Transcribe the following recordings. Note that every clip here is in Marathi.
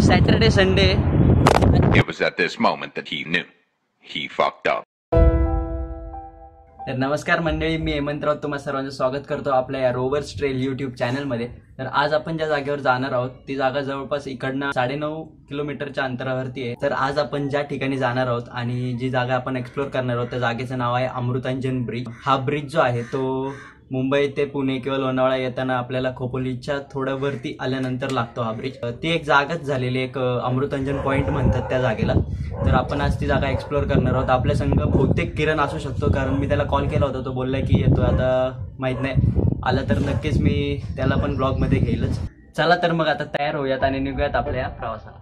Saturday Sunday. It was at this moment that he knew. He fucked up. तर नमस्कार मंडळी, मी हेमंतराव तुम्हा सर्वांचं स्वागत करतो आपल्या या रोवर्स ट्रेल यूट्यूब चॅनलमध्ये. तर आज आपण ज्या जागेवर जाणार आहोत ती जागा जवळपास इकडनं 9.5 किलोमीटरच्या अंतरावरती आहे. तर आज आपण ज्या ठिकाणी जाणार आहोत आणि जी जागा आपण एक्सप्लोर करणार आहोत त्या जागेचं नाव आहे अमृतांजन ब्रिज. हा ब्रिज जो आहे तो मुंबई ते पुणे किंवा लोणावळा येताना आपल्याला खोपोलीच्या थोड्या वरती आल्यानंतर लागतो हा ब्रिज. ती एक जागाच झालेली, एक अमृतांजन पॉईंट म्हणतात त्या जागेला. तर आपण आज ती जागा एक्सप्लोर करणार आहोत. आपल्या संघ बहुतेक किरण असू शकतो, कारण मी त्याला कॉल केला होता, तो बोलला की येतो. आता माहीत नाही, आला तर नक्कीच मी त्याला पण ब्लॉगमध्ये घेईलच. चला तर मग आता तयार होऊयात आणि निघूयात आपल्या प्रवासाला.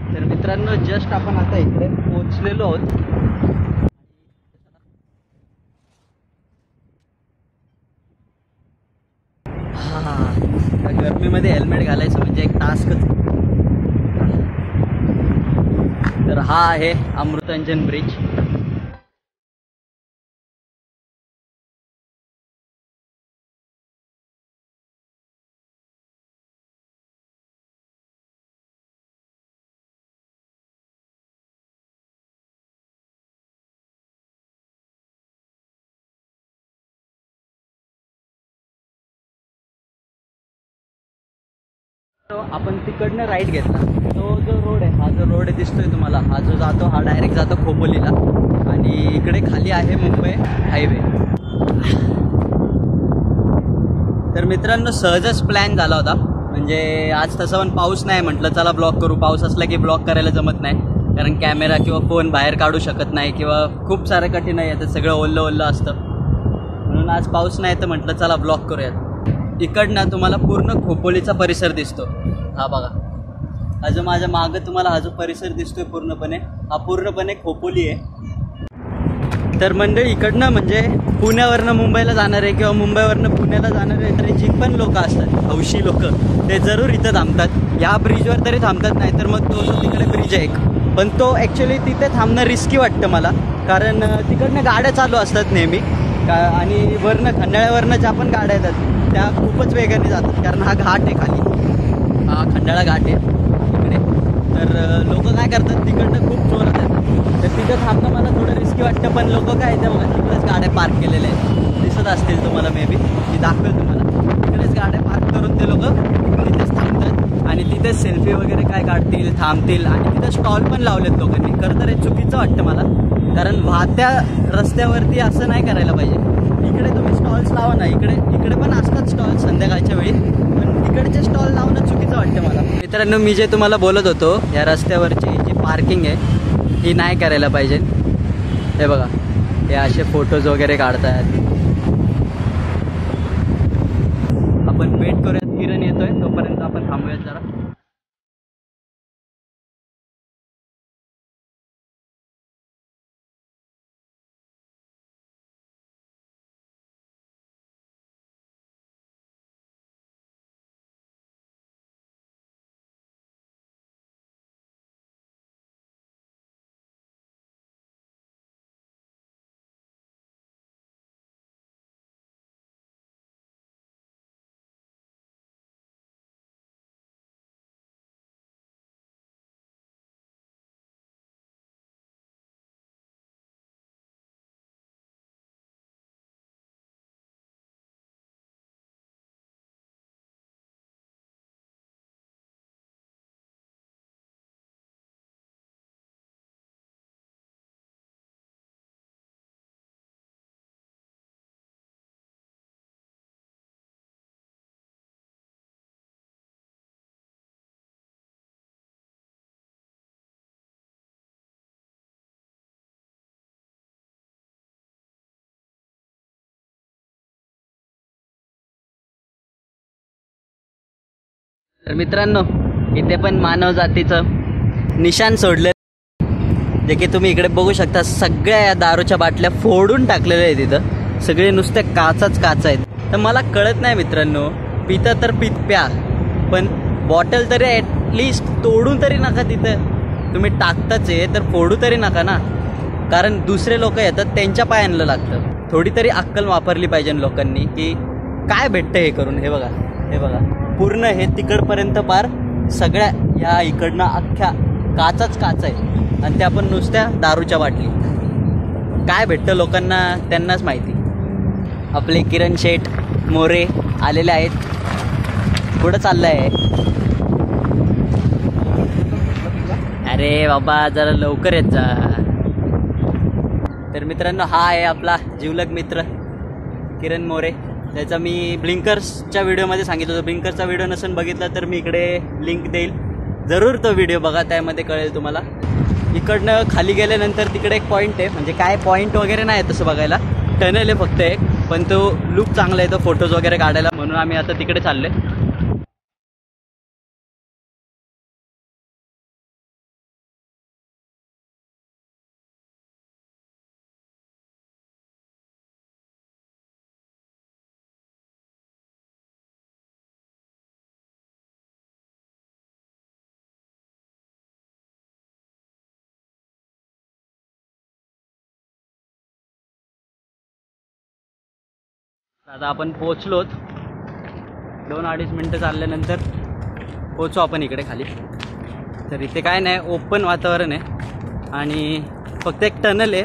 तर मित्रांनो, जस्ट आपण आता इकडे पोहोचलेलो आहोत. गरमीमध्ये हेल्मेट घालायचं म्हणजे एक टास्कच. तर हा आहे अमृतांजन ब्रिज. आपण तिकडनं राईट घेतला, तो जो रोड आहे, हा जो रोड दिसतोय तुम्हाला, हा जो जातो, हा डायरेक्ट जातो खोपोलीला. आणि इकडे खाली आहे मुंबई हायवे. तर मित्रांनो, सहजच प्लॅन झाला होता. म्हणजे आज तसं पण पाऊस नाही, म्हटलं चला ब्लॉग करू. पाऊस असला की ब्लॉग करायला जमत नाही, कारण कॅमेरा किंवा फोन बाहेर काढू शकत नाही, किंवा खूप सारं कठीण आहे, तर सगळं ओल्लं ओल्लं असतं. म्हणून आज पाऊस नाही तर म्हटलं चला ब्लॉग करूयात. इकडनं तुम्हाला पूर्ण खोपोलीचा परिसर दिसतो. हा बघा, हा जो माझ्या मागं तुम्हाला हा जो परिसर दिसतोय पूर्णपणे, हा पूर्णपणे खोपोली आहे. तर मंडळी, इकडनं म्हणजे पुण्यावरनं मुंबईला जाणारे किंवा मुंबईवरनं पुण्याला जाणारे तरी जी पण लोक असतात, हौशी लोक, ते जरूर इथं थांबतात. या ब्रिजवर तरी थांबतात, नाही तर मग तो जो तिकडे ब्रिज आहे एक, पण तो ॲक्च्युली तिथे थांबणं रिस्की वाटतं मला, कारण तिकडनं गाड्या चालू असतात नेहमी आणि खंडाळ्यावरनं ज्या पण गाड्या येतात त्या खूपच वेगाने जातात, कारण हा घाट आहे खाली, हा खंडाळा घाट आहे इकडे. तर लोक काय करतात, तिकडनं खूप जोरात येतात. तर तिथं थांबणं मला थोडं रिस्की वाटतं, पण लोक काय येतं बघा, तिकडेच गाड्या पार्क केलेल्या आहेत, दिसत असतील तुम्हाला, मे बी मी दाखवेल तुम्हाला. तिकडेच गाड्या पार्क करून ते लोक तिथेच थांबतात आणि तिथेच सेल्फी वगैरे काय काढतील, थांबतील. आणि तिथं स्टॉल पण लावलेत लोकांनी. खरं तर हे चुकीचं वाटतं मला, कारण वाहत्या रस्त्यावरती असं नाही करायला पाहिजे. इकडे तुम्ही स्टॉल्स लावा ना, इकडे पण असतात स्टॉल संध्याकाळच्या वेळी, पण इकडचे स्टॉल लावणं चुकीचं वाटतं मला. मित्रांनो, मी जे तुम्हाला बोलत होतो, या रस्त्यावरची जी पार्किंग आहे ही नाही करायला पाहिजे. हे बघा, हे असे फोटोज वगैरे काढतायत. आपण वेट करूयात, किरण येतोय तोपर्यंत आपण थांबूयात जरा. तर मित्रांनो, इथे पण मानव जातीचं निशाण सोडलं, जे की तुम्ही इकडे बघू शकता. सगळ्या या दारूच्या बाटल्या फोडून टाकलेल्या आहेत इथं. सगळे नुसते काचाच काच आहेत. तर मला कळत नाही मित्रांनो, पितं तर प्या, पण बॉटल तरी ॲटलिस्ट तोडून तरी नका. तिथं तुम्ही टाकताच आहे तर फोडू तरी नका ना, कारण दुसरे लोक येतात त्यांच्या पायांना लागतं. थोडी तरी अक्कल वापरली पाहिजे लोकांनी, की काय भेटतं हे करून. हे बघा पूर्ण हे तिकडपर्यंत पार सगळ्या ह्या इकडनं अख्ख्या काचाच काच आहे, आणि त्या पण नुसत्या दारूच्या बाटली. काय भेटतं लोकांना त्यांनाच माहिती. आपले किरण शेठ मोरे आलेले आहेत. कुठं चाललं आहे? अरे बाबा जरा लवकर येत जा. तर मित्रांनो, हा आहे आपला जिवलग मित्र किरण मोरे. त्याचा मी ब्लिंकर्सच्या व्हिडिओमध्ये सांगितलं होतं. ब्लिंकर्सचा व्हिडिओ नसेल बघितला तर मी इकडे लिंक देईल, जरूर तो व्हिडिओ बघा, त्यामध्ये कळेल तुम्हाला. इकडनं खाली गेल्यानंतर तिकडे एक पॉईंट आहे, म्हणजे काय पॉईंट वगैरे नाही तसं बघायला, टनल आहे फक्त एक, पण तो लुक चांगला आहे, तो फोटोज वगैरे काढायला, म्हणून आम्ही आता तिकडे चाललो आहे. आता आपण पोचलोत. 2-2.5 मिनटं चालल्यानंतर पोचू आपण इकडे खाली. तर इथे काय नाही, ओपन वातावरण आहे आणि फक्त एक टनल आहे,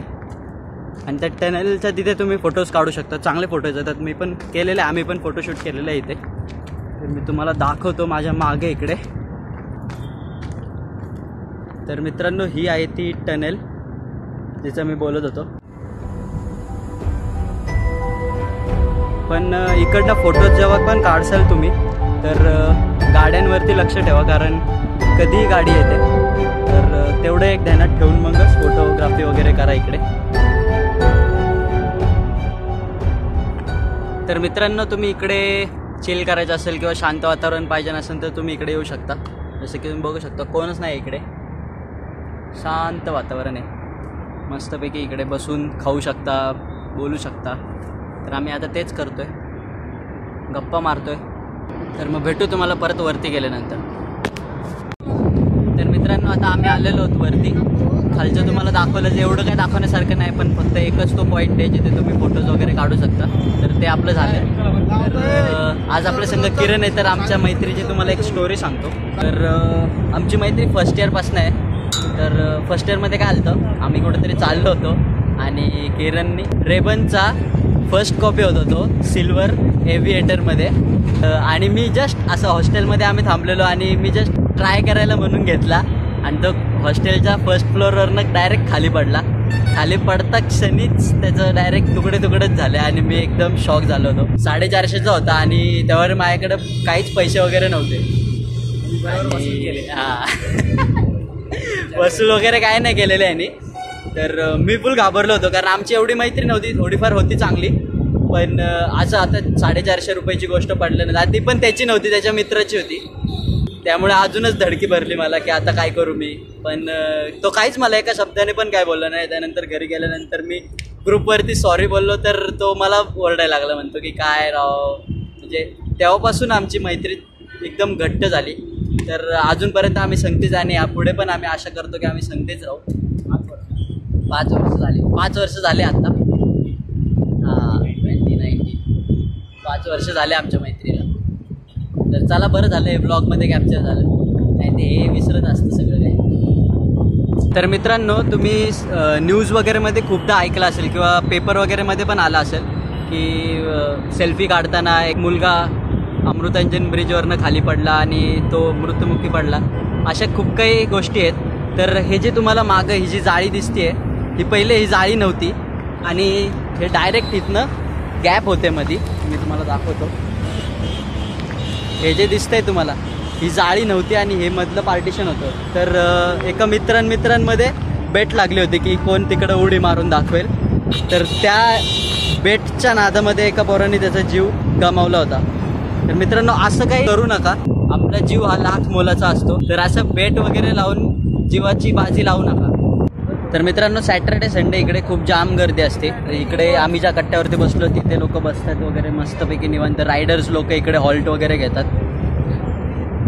आणि त्या टनलच्या तिथे तुम्ही फोटोज काढू शकता. चांगले फोटोज येतात. मी पण केलेले आहे, आम्ही पण फोटोशूट केलेलं आहे इथे. तर मी तुम्हाला दाखवतो माझ्या मागे इकडे. तर मित्रांनो, ही आहे ती टनल जिचं मी बोलत होतो. पण इकडनं फोटोज जेव्हा पण काढसाल तुम्ही, तर गाड्यांवरती लक्ष ठेवा, कारण कधीही गाडी येते. तर तेवढं एक ध्यानात ठेवून मगच फोटोग्राफी वगैरे करा इकडे. तर मित्रांनो, तुम्ही इकडे चिल करायचं असेल किंवा शांत वातावरण पाहिजे नसेल तर तुम्ही इकडे येऊ शकता. जसं की तुम्ही बघू शकता, कोणच नाही इकडे, शांत वातावरण आहे. मस्तपैकी इकडे बसून खाऊ शकता, बोलू शकता. तर आम्ही आता तेच करतोय, गप्पा मारतोय. तर मग भेटू तुम्हाला परत वरती गेल्यानंतर. तर मित्रांनो, आता आम्ही आलेलो आहोत वरती. खालचं तुम्हाला दाखवलं, एवढं काही दाखवण्यासारखं नाही, पण फक्त एकच तो पॉईंट आहे जिथे तुम्ही फोटोज वगैरे काढू शकता. तर ते आपलं झालं. तर आज आपल्या संग किरण आहे. तर आमच्या मैत्रीची तुम्हाला एक स्टोरी सांगतो. तर आमची मैत्री फर्स्ट इयरपासून आहे. तर फर्स्ट इयरमध्ये काय आलं, आम्ही कुठेतरी चाललो होतो आणि किरणनी रेबनचा फर्स्ट कॉपी होता तो सिल्वर एव्हिएटरमध्ये, आणि मी जस्ट असं हॉस्टेलमध्ये आम्ही थांबलेलो आणि मी जस्ट ट्राय करायला म्हणून घेतला, आणि तो हॉस्टेलच्या फर्स्ट फ्लोअरवरनं डायरेक्ट खाली पडला. खाली पडता क्षणीच त्याचं डायरेक्ट तुकडे झाले आणि मी एकदम शॉक झालो होतो. 450चा होता आणि त्यावर माझ्याकडे काहीच पैसे वगैरे नव्हते. वसूल वगैरे काय नाही केलेले यांनी. तर मी फुल घाबरलो होतो, कारण आमची एवढी मैत्री नव्हती, थोडीफार होती चांगली, पण असं आता 450 रुपयाची गोष्ट पडलं नाही. ती पण त्याची नव्हती, त्याच्या मित्राची होती. त्यामुळे अजूनच धडकी भरली मला की आता काय करू मी. पण तो काहीच मला एका शब्दाने पण काय बोलला नाही. त्यानंतर घरी गेल्यानंतर मी ग्रुपवरती सॉरी बोललो, तर तो मला ओरडायला लागला, म्हणतो की काय राव. म्हणजे तेव्हापासून आमची मैत्री एकदम घट्ट झाली. तर अजूनपर्यंत आम्ही संगतीच, आणि यापुढे पण आम्ही आशा करतो की आम्ही संगतीच राहू. 5 वर्ष झाले. 5 वर्ष झाले आता. हां, 2019. 5 वर्ष झाले आमच्या मैत्रीला. तर चला, बरं झालं हे ब्लॉगमध्ये कॅप्चर झालं, नाही ते हे विसरत असतं सगळं काही. तर मित्रांनो, तुम्ही न्यूज वगैरेमध्ये खूपदा ऐकलं असेल किंवा पेपर वगैरेमध्ये पण आलं असेल की सेल्फी काढताना एक मुलगा अमृतांजन ब्रिजवरनं खाली पडला आणि तो मृत्युमुखी पडला. अशा खूप काही गोष्टी आहेत. तर हे जे तुम्हाला मागं ही जी जाळी दिसते, ही पहिले ही जाळी नव्हती, आणि हे डायरेक्ट इथनं गॅप होते मध्ये. मी तुम्हाला दाखवतो. हे जे दिसतंय तुम्हाला, ही जाळी नव्हती आणि हे मधलं पार्टिशन होतं. तर एका मित्रांमध्ये बेट लागली होती की कोण तिकडं उडी मारून दाखवेल. तर त्या बेटच्या नादामध्ये एका पोरांनी त्याचा जीव गमावला होता. तर मित्रांनो, असं काही करू नका. आपला जीव हा लाख मोलाचा असतो, तर असं बेट वगैरे लावून जीवाची बाजी लावू नका. तर मित्रांनो, सॅटर्डे संडे इकडे खूप जाम गर्दी असते. इकडे आम्ही ज्या कट्ट्यावरती बसलो तिथे लोक बसतात वगैरे मस्तपैकी निवांत. रायडर्स लोक इकडे हॉल्ट वगैरे घेतात.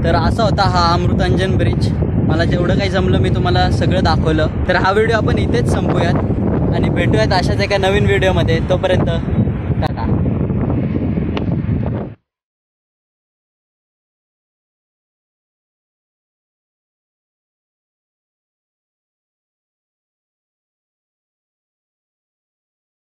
तर असा होता हा अमृतांजन ब्रिज. मला जेवढं काही जमलं मी तुम्हाला सगळं दाखवलं. तर हा व्हिडिओ आपण इथेच संपूयात आणि भेटूयात अशाच एका नवीन व्हिडिओमध्ये. तोपर्यंत